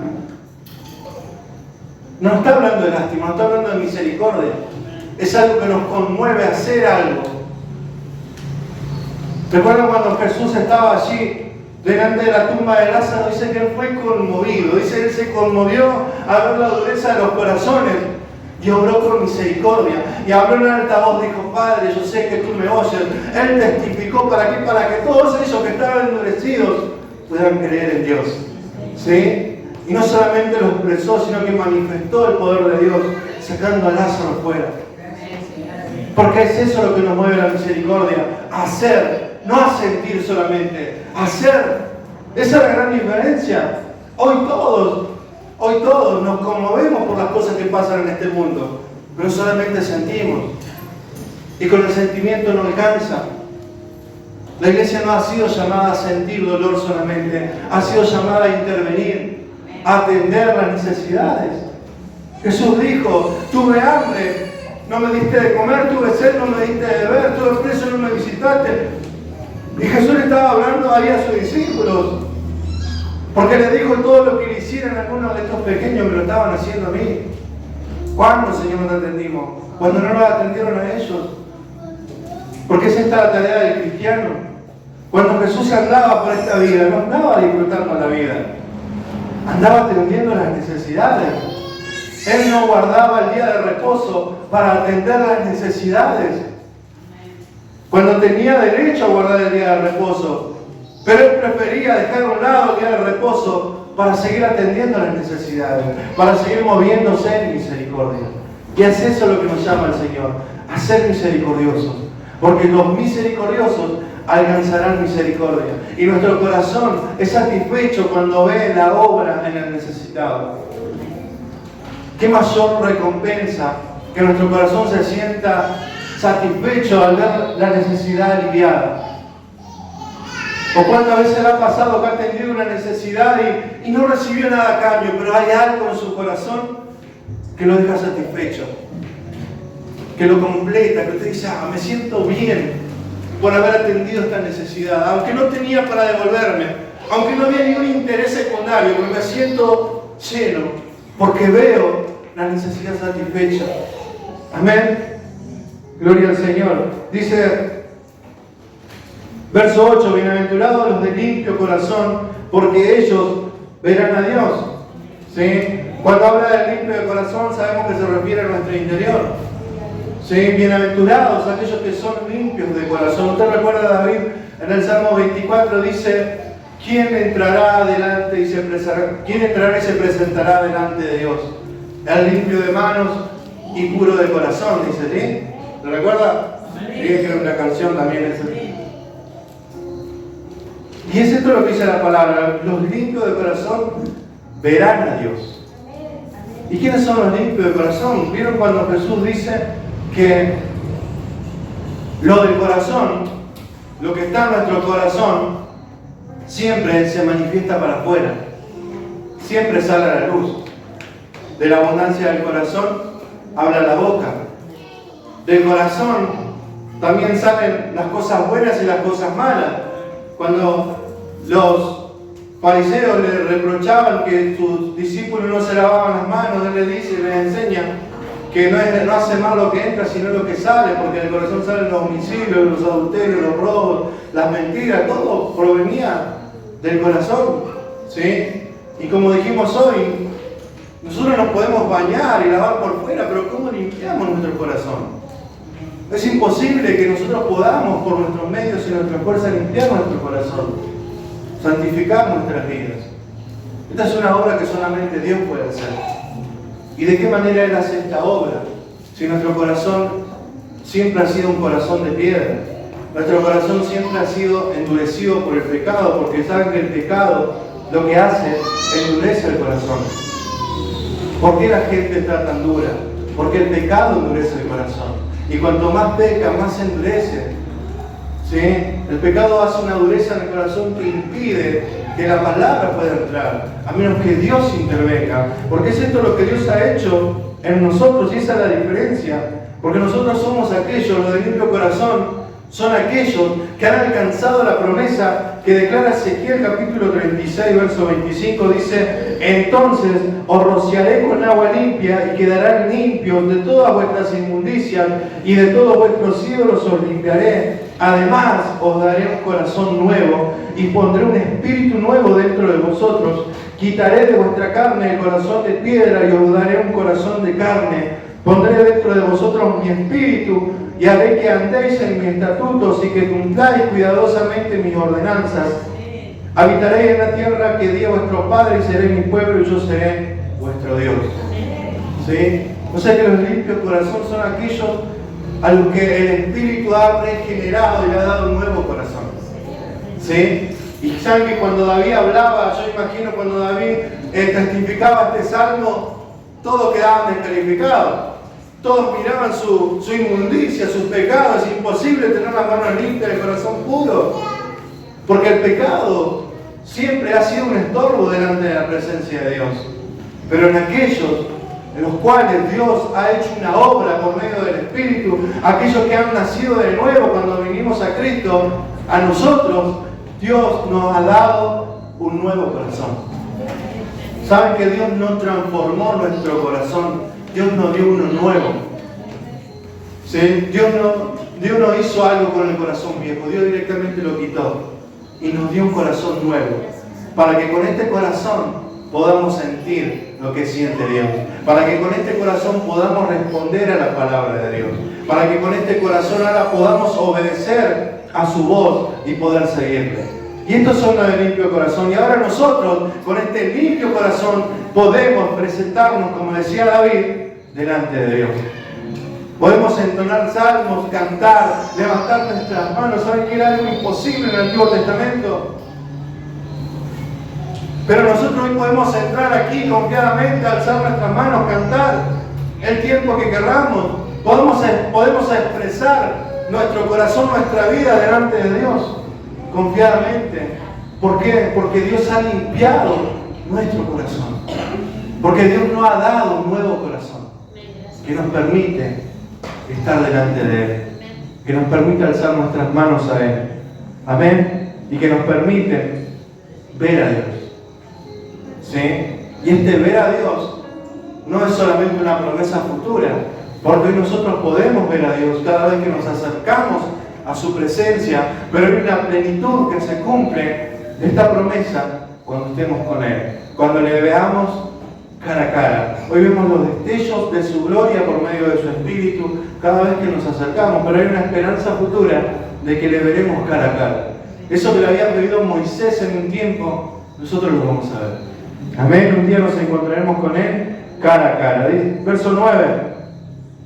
No está hablando de lástima, no está hablando de misericordia. Es algo que nos conmueve a hacer algo. ¿Recuerdan cuando Jesús estaba allí delante de la tumba de Lázaro? Dice que él fue conmovido, dice que él se conmovió al ver la dureza de los corazones y obró con misericordia. Y habló en alta voz, dijo: Padre, yo sé que tú me oyes. Él testificó ¿para qué? Para que todos ellos que estaban endurecidos puedan creer en Dios. ¿Sí? Y no solamente lo expresó, sino que manifestó el poder de Dios, sacando a Lázaro fuera. Porque es eso lo que nos mueve la misericordia: hacer, no a sentir solamente, hacer. Esa es la gran diferencia. Hoy todos nos conmovemos por las cosas que pasan en este mundo, pero solamente sentimos. Y con el sentimiento no alcanza. La iglesia no ha sido llamada a sentir dolor solamente, ha sido llamada a intervenir, a atender las necesidades. Jesús dijo: tuve hambre, no me diste de comer, tuve sed, no me diste de beber, tuve preso, no me visitaste. Y Jesús le estaba hablando ahí a sus discípulos, porque les dijo: todo lo que le hicieran a algunos de estos pequeños me lo estaban haciendo a mí. ¿Cuándo, Señor, no te atendimos? Cuando no nos atendieron a ellos. Porque esa está la tarea del cristiano. Cuando Jesús andaba por esta vida, no andaba disfrutando la vida, andaba atendiendo las necesidades. Él no guardaba el día de reposo para atender las necesidades, cuando tenía derecho a guardar el día de reposo, pero él prefería dejar a un lado el día de reposo para seguir atendiendo las necesidades, para seguir moviéndose en misericordia. Y es eso lo que nos llama el Señor, a ser misericordiosos, porque los misericordiosos alcanzarán misericordia, y nuestro corazón es satisfecho cuando ve la obra en el necesitado. ¿Qué mayor recompensa que nuestro corazón se sienta satisfecho al ver la necesidad aliviada? ¿O cuántas veces le ha pasado que ha atendido una necesidad y no recibió nada a cambio, pero hay algo en su corazón que lo deja satisfecho, que lo completa, que usted dice: me siento bien por haber atendido esta necesidad, aunque no tenía para devolverme, aunque no había ningún interés secundario, pero me siento lleno, porque veo la necesidad satisfecha. Amén. Gloria al Señor. Dice, verso 8: bienaventurados los de limpio corazón, porque ellos verán a Dios. ¿Sí? Cuando habla de limpio de corazón, sabemos que se refiere a nuestro interior. ¿Sí? Bienaventurados aquellos que son limpios de corazón. Usted recuerda a David en el Salmo 24, dice: ¿quién entrará adelante y se presentará delante de Dios? El limpio de manos y puro de corazón, dice, ¿sí? ¿Lo recuerda? Dije que era una canción también esa. Y es esto lo que dice la palabra: los limpios de corazón verán a Dios. ¿Y quiénes son los limpios de corazón? ¿Vieron cuando Jesús dice que lo del corazón, lo que está en nuestro corazón, siempre se manifiesta para afuera, siempre sale a la luz? De la abundancia del corazón habla la boca. Del corazón también salen las cosas buenas y las cosas malas. Cuando los fariseos le reprochaban que sus discípulos no se lavaban las manos, él les dice, les enseña que no hace mal lo que entra, sino lo que sale, porque del corazón salen los homicidios, los adulterios, los robos, las mentiras, todo provenía del corazón. ¿Sí? Y como dijimos hoy, nosotros nos podemos bañar y lavar por fuera, pero ¿cómo limpiamos nuestro corazón? Es imposible que nosotros podamos, por nuestros medios y nuestra fuerza, limpiar nuestro corazón, santificar nuestras vidas. Esta es una obra que solamente Dios puede hacer. ¿Y de qué manera Él hace esta obra? Si nuestro corazón siempre ha sido un corazón de piedra, nuestro corazón siempre ha sido endurecido por el pecado, porque saben que el pecado lo que hace endurece el corazón. ¿Por qué la gente está tan dura? Porque el pecado endurece el corazón. Y cuanto más peca, más se endurece. ¿Sí? El pecado hace una dureza en el corazón que impide que la palabra pueda entrar, a menos que Dios intervenga. Porque es esto lo que Dios ha hecho en nosotros y esa es la diferencia. Porque nosotros somos aquellos, los de limpio corazón, son aquellos que han alcanzado la promesa que declara Ezequiel capítulo 36, verso 25, dice: entonces os rociaré con agua limpia y quedarán limpios de todas vuestras inmundicias y de todos vuestros ídolos os limpiaré. Además os daré un corazón nuevo y pondré un espíritu nuevo dentro de vosotros. Quitaré de vuestra carne el corazón de piedra y os daré un corazón de carne. Pondré dentro de vosotros mi espíritu y haré que andéis en mis estatutos y que cumpláis cuidadosamente mis ordenanzas. Habitaréis en la tierra que di a vuestros padres y seré mi pueblo y yo seré vuestro Dios. ¿Sí? O sea que los limpios corazón son aquellos a los que el Espíritu ha regenerado y le ha dado un nuevo corazón. ¿Sí? Y saben que cuando David hablaba, yo imagino cuando David testificaba este salmo, todos quedaban descalificados. Todos miraban su inmundicia, sus pecados. Es imposible tener las manos limpias y el corazón puro. Porque el pecado siempre ha sido un estorbo delante de la presencia de Dios. Pero en aquellos en los cuales Dios ha hecho una obra por medio del Espíritu, aquellos que han nacido de nuevo cuando vinimos a Cristo, a nosotros Dios nos ha dado un nuevo corazón. ¿Saben que Dios no transformó nuestro corazón? Dios nos dio uno nuevo. ¿Sí? Dios no hizo algo con el corazón viejo, Dios directamente lo quitó y nos dio un corazón nuevo, para que con este corazón podamos sentir lo que siente Dios, para que con este corazón podamos responder a la palabra de Dios, para que con este corazón ahora podamos obedecer a su voz y poder seguirle. Y estos son los de limpio corazón. Y ahora nosotros, con este limpio corazón, podemos presentarnos, como decía David, delante de Dios. Podemos entonar salmos, cantar, levantar nuestras manos. ¿Saben que era algo imposible en el Antiguo Testamento? Pero nosotros hoy podemos entrar aquí confiadamente, alzar nuestras manos, cantar el tiempo que querramos. Podemos expresar nuestro corazón, nuestra vida delante de Dios, confiadamente. ¿Por qué? Porque Dios ha limpiado nuestro corazón. Porque Dios nos ha dado un nuevo corazón que nos permite estar delante de Él, que nos permite alzar nuestras manos a Él. Amén. Y que nos permite ver a Dios. ¿Sí? Y este ver a Dios no es solamente una promesa futura, porque hoy nosotros podemos ver a Dios cada vez que nos acercamos a su presencia, pero hay una plenitud que se cumple de esta promesa cuando estemos con Él, cuando le veamos cara a cara. Hoy vemos los destellos de su gloria por medio de su Espíritu cada vez que nos acercamos, pero hay una esperanza futura de que le veremos cara a cara. Eso que le había pedido Moisés en un tiempo, nosotros lo vamos a ver. Amén. Un día nos encontraremos con Él cara a cara. Verso 9.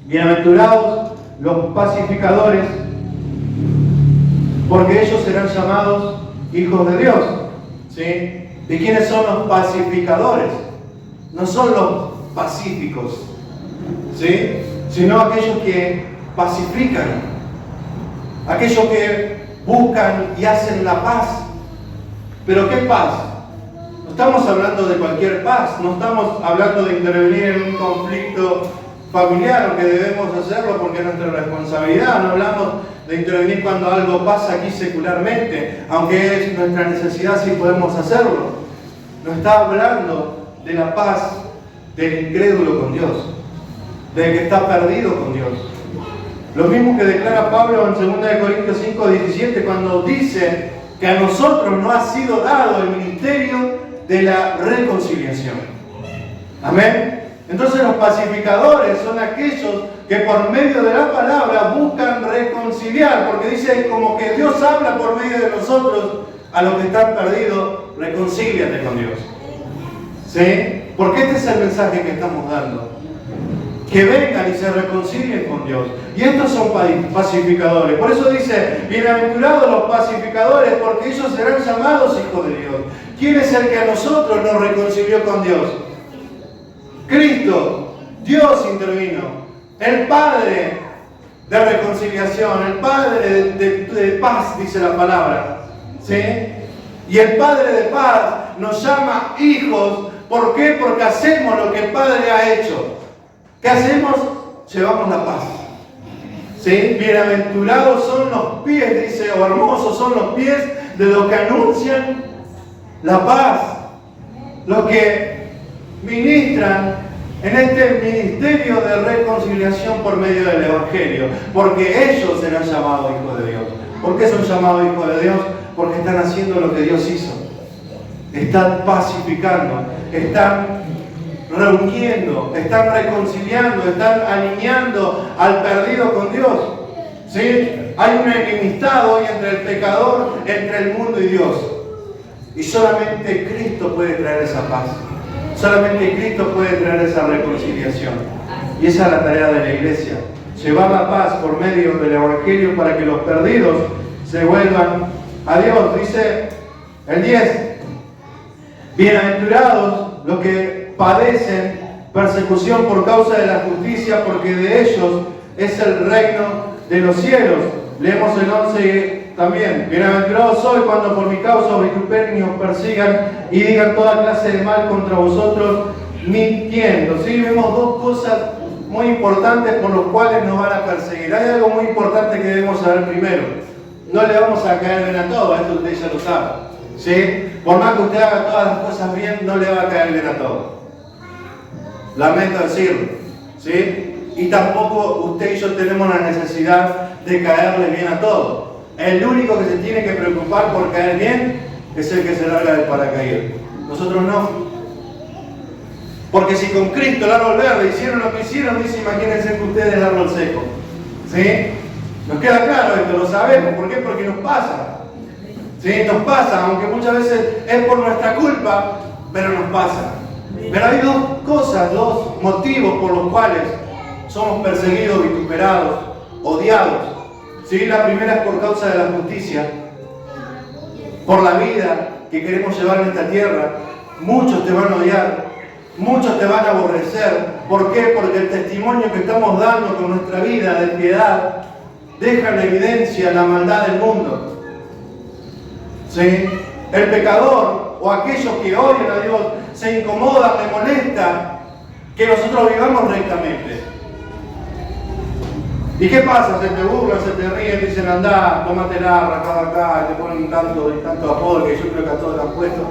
Bienaventurados los pacificadores, porque ellos serán llamados hijos de Dios. ¿Sí? ¿Y quiénes son los pacificadores? No son los pacíficos, ¿sí? Sino aquellos que pacifican, aquellos que buscan y hacen la paz. ¿Pero qué paz? No estamos hablando de cualquier paz, no estamos hablando de intervenir en un conflicto familiar, aunque debemos hacerlo porque es nuestra responsabilidad. No hablamos de intervenir cuando algo pasa aquí secularmente, aunque es nuestra necesidad, sí podemos hacerlo. No está hablando de la paz del incrédulo con Dios, del que está perdido con Dios. Lo mismo que declara Pablo en 2 Corintios 5:17, cuando dice que a nosotros no ha sido dado el ministerio de la reconciliación. Amén. Entonces los pacificadores son aquellos que por medio de la palabra buscan reconciliar, porque dice como que Dios habla por medio de nosotros a los que están perdidos: reconcíliate con Dios. ¿Sí? Porque este es el mensaje que estamos dando. Que vengan y se reconcilien con Dios. Y estos son pacificadores. Por eso dice: bienaventurados los pacificadores, porque ellos serán llamados hijos de Dios. ¿Quién es el que a nosotros nos reconcilió con Dios? Cristo. Dios intervino. El Padre de reconciliación, el Padre de paz, dice la palabra. ¿Sí? Y el Padre de paz nos llama hijos. ¿Por qué? Porque hacemos lo que el Padre ha hecho. ¿Qué hacemos? Llevamos la paz. ¿Sí? Bienaventurados son los pies, dice, o hermosos son los pies de los que anuncian la paz. Los que ministran en este ministerio de reconciliación por medio del Evangelio. Porque ellos serán llamados hijos de Dios. ¿Por qué son llamados hijos de Dios? Porque están haciendo lo que Dios hizo. Están pacificando, están reuniendo, están reconciliando, están alineando al perdido con Dios. ¿Sí? Hay una enemistad hoy entre el pecador, entre el mundo y Dios. Y solamente Cristo puede traer esa paz. Solamente Cristo puede traer esa reconciliación. Y esa es la tarea de la iglesia. Llevar la paz por medio del Evangelio para que los perdidos se vuelvan a Dios. Dice el 10. Bienaventurados los que padecen persecución por causa de la justicia, porque de ellos es el reino de los cielos. Leemos el 11 también. Bienaventurados sois cuando por mi causa os vituperen y os persigan y digan toda clase de mal contra vosotros, mintiendo. ¿Sí? Vemos dos cosas muy importantes por los cuales nos van a perseguir. Hay algo muy importante que debemos saber primero. No le vamos a caer bien a todos, esto usted ya lo sabe. ¿Sí? Por más que usted haga todas las cosas bien, no le va a caer bien a todos. Lamento decirlo. ¿Sí? Y tampoco usted y yo tenemos la necesidad de caerle bien a todos. El único que se tiene que preocupar por caer bien es el que se larga del paracaídas. Nosotros no. Porque si con Cristo el árbol verde hicieron lo que hicieron, dice, imagínense que ustedes el árbol seco. ¿Sí? Nos queda claro esto, lo sabemos. ¿Por qué? Porque nos pasa. ¿Sí? Nos pasa, aunque muchas veces es por nuestra culpa, pero nos pasa. Pero hay dos cosas, dos motivos por los cuales somos perseguidos, vituperados, odiados. ¿Sí? La primera es por causa de la justicia, por la vida que queremos llevar en esta tierra. Muchos te van a odiar, muchos te van a aborrecer. ¿Por qué? Porque el testimonio que estamos dando con nuestra vida de piedad deja en evidencia la maldad del mundo. ¿Sí? El pecador o aquellos que odian a Dios se incomodan, le molesta que nosotros vivamos rectamente. ¿Y qué pasa? Se te burlan, se te ríen, dicen andá, tómatela, rajada acá, te ponen tanto apodo que yo creo que a todos te han puesto.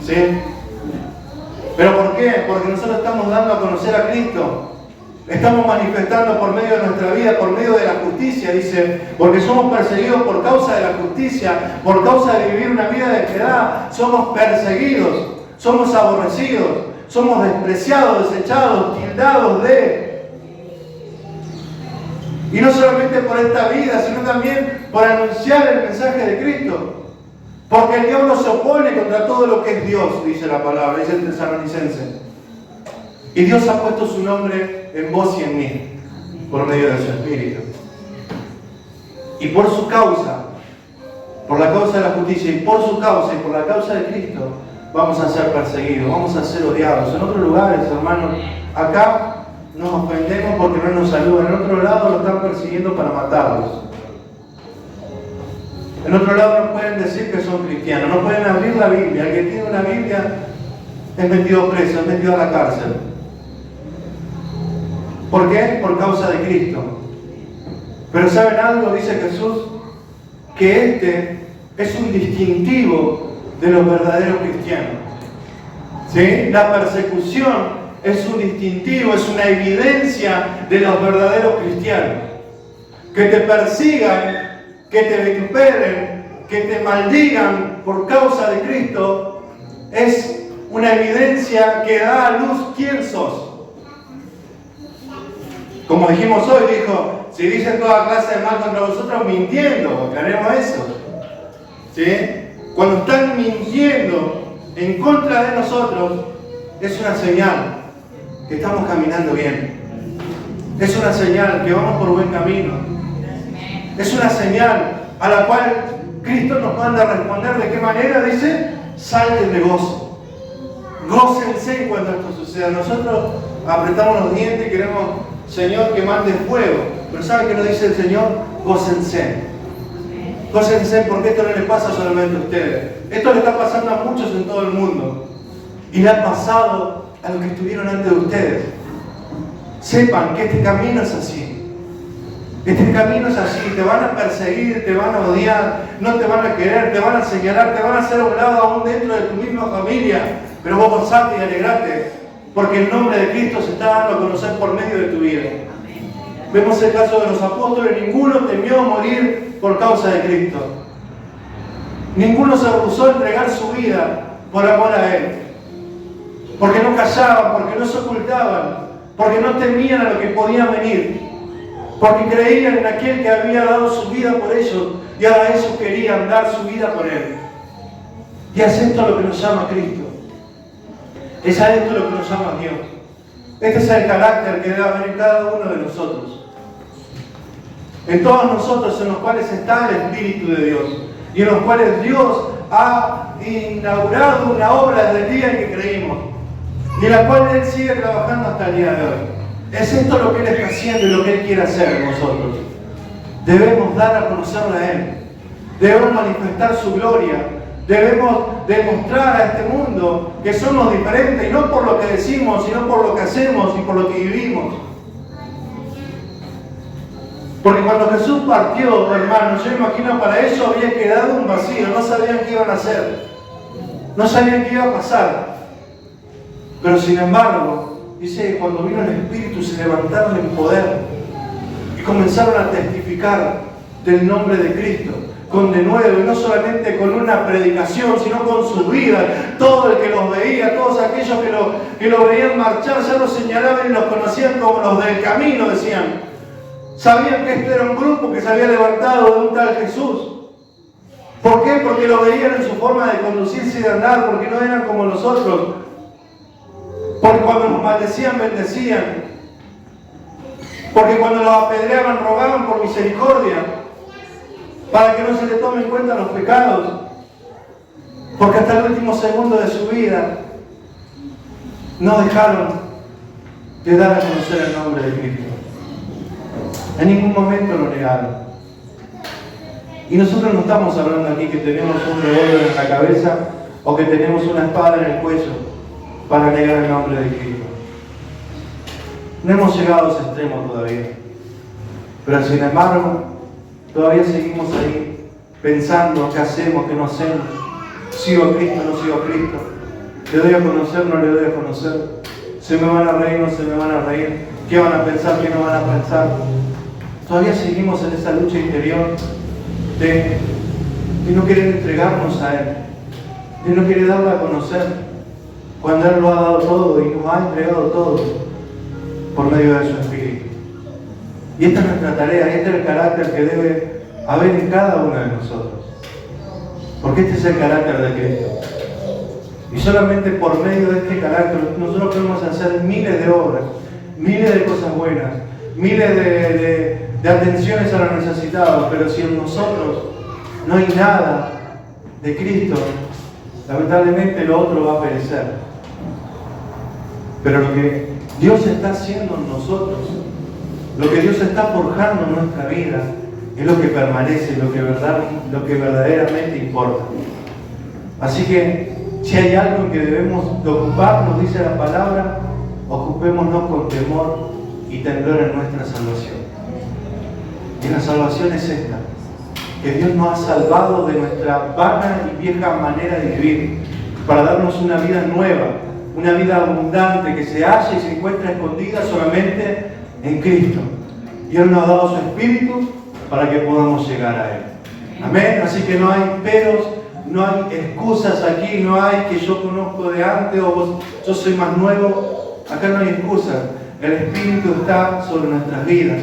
¿Sí? ¿Pero por qué? Porque nosotros estamos dando a conocer a Cristo. Estamos manifestando por medio de nuestra vida, por medio de la justicia, dice, porque somos perseguidos por causa de la justicia, por causa de vivir una vida de piedad. Somos perseguidos, somos aborrecidos, somos despreciados, desechados, tildados de... Y no solamente por esta vida, sino también por anunciar el mensaje de Cristo. Porque el diablo se opone contra todo lo que es Dios, dice la palabra, dice el Tesalonicense. Y Dios ha puesto su nombre en vos y en mí, por medio de su Espíritu. Y por su causa, por la causa de la justicia, y por su causa y por la causa de Cristo, vamos a ser perseguidos, vamos a ser odiados. En otros lugares, hermanos, acá nos ofendemos porque no nos saludan. En otro lado lo están persiguiendo para matarlos. En otro lado no pueden decir que son cristianos, no pueden abrir la Biblia. El que tiene una Biblia es metido preso, es metido a la cárcel. ¿Por qué? Por causa de Cristo. Pero ¿saben algo? Dice Jesús, que este es un distintivo de los verdaderos cristianos. ¿Sí? La persecución es un distintivo, es una evidencia de los verdaderos cristianos. Que te persigan, que te vituperen, que te maldigan por causa de Cristo, es una evidencia que da a luz quién sos. Como dijimos hoy, dijo, si dicen toda clase de mal contra vosotros, mintiendo, aclaremos eso. ¿Sí? Cuando están mintiendo en contra de nosotros, es una señal que estamos caminando bien. Es una señal que vamos por buen camino. Es una señal a la cual Cristo nos manda a responder. ¿De qué manera? Dice, salten de gozo. Gócense cuando esto suceda. Nosotros apretamos los dientes y queremos, Señor, que mande fuego. Pero ¿saben qué nos dice el Señor? Gócense. Cosas que saben por qué esto no les pasa solamente a ustedes. Esto le está pasando a muchos en todo el mundo. Y le ha pasado a los que estuvieron antes de ustedes. Sepan que este camino es así. Este camino es así. Te van a perseguir, te van a odiar, no te van a querer, te van a señalar, te van a hacer a un lado aún dentro de tu misma familia. Pero vos gozate y alegrate, porque el nombre de Cristo se está dando a conocer por medio de tu vida. Vemos el caso de los apóstoles. Ninguno temió morir por causa de Cristo. Ninguno se rehusó a entregar su vida por amor a Él. Porque no callaban, porque no se ocultaban, porque no temían a lo que podía venir, porque creían en aquel que había dado su vida por ellos y ahora ellos querían dar su vida por Él. Y es esto lo que nos llama Cristo. Es a esto lo que nos llama Dios. Este es el carácter que debe haber en cada uno de nosotros. En todos nosotros, en los cuales está el Espíritu de Dios y en los cuales Dios ha inaugurado una obra desde el día en que creímos y en la cual Él sigue trabajando hasta el día de hoy. Es esto lo que Él está haciendo y lo que Él quiere hacer en nosotros. Debemos dar a conocerle a Él. Debemos manifestar su gloria. Debemos demostrar a este mundo que somos diferentes, y no por lo que decimos, sino por lo que hacemos y por lo que vivimos. Porque cuando Jesús partió, hermanos, yo imagino para ellos había quedado un vacío, no sabían qué iban a hacer, no sabían qué iba a pasar. Pero sin embargo, dice que cuando vino el Espíritu se levantaron en poder y comenzaron a testificar del nombre de Cristo. Con denuedo, y no solamente con una predicación, sino con su vida. Todo el que los veía, todos aquellos que lo veían marchar, ya los señalaban y los conocían como los del camino, decían. Sabían que este era un grupo que se había levantado de un tal Jesús. ¿Por qué? Porque lo veían en su forma de conducirse y de andar, porque no eran como nosotros. Porque cuando nos maldecían, bendecían. Porque cuando los apedreaban, rogaban por misericordia, para que no se le tomen en cuenta los pecados, porque hasta el último segundo de su vida no dejaron de dar a conocer el nombre de Cristo. En ningún momento lo negaron. Y nosotros no estamos hablando aquí que tenemos un revólver en la cabeza o que tenemos una espada en el cuello para negar el nombre de Cristo. No hemos llegado a ese extremo todavía. Pero sin embargo, todavía seguimos ahí, pensando qué hacemos, qué no hacemos. ¿Sigo a Cristo, no sigo a Cristo? ¿Le doy a conocer, no le doy a conocer? ¿Se me van a reír, no se me van a reír? ¿Qué van a pensar, qué no van a pensar? Todavía seguimos en esa lucha interior de no querer entregarnos a Él, de no querer darlo a conocer, cuando Él lo ha dado todo y nos ha entregado todo por medio de su Espíritu. Y esta es nuestra tarea, este es el carácter que debe haber en cada uno de nosotros. Porque este es el carácter de Cristo. Y solamente por medio de este carácter nosotros podemos hacer miles de obras, miles de cosas buenas, miles de atenciones a los necesitados, pero si en nosotros no hay nada de Cristo, lamentablemente lo otro va a perecer. Pero lo que Dios está haciendo en nosotros, lo que Dios está forjando en nuestra vida, es lo que permanece, lo que verdaderamente importa. Así que, si hay algo en que debemos de ocuparnos, dice la palabra, ocupémonos con temor y temblor en nuestra salvación. Y la salvación es esta, que Dios nos ha salvado de nuestra vana y vieja manera de vivir, para darnos una vida nueva, una vida abundante, que se halla y se encuentra escondida solamente en Cristo. Y Él nos ha dado su Espíritu para que podamos llegar a Él. Amén. Así que no hay peros, no hay excusas aquí, no hay que yo conozco de antes o yo soy más nuevo. Acá no hay excusas. El Espíritu está sobre nuestras vidas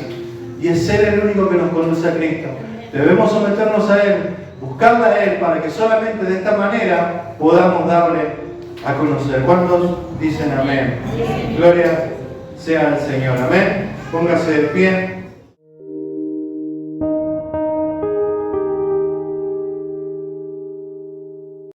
y es Él el único que nos conduce a Cristo. Debemos someternos a Él, buscarle a Él, para que solamente de esta manera podamos darle a conocer. ¿Cuántos dicen amén? Gloria sea al Señor. Amén. Póngase de pie.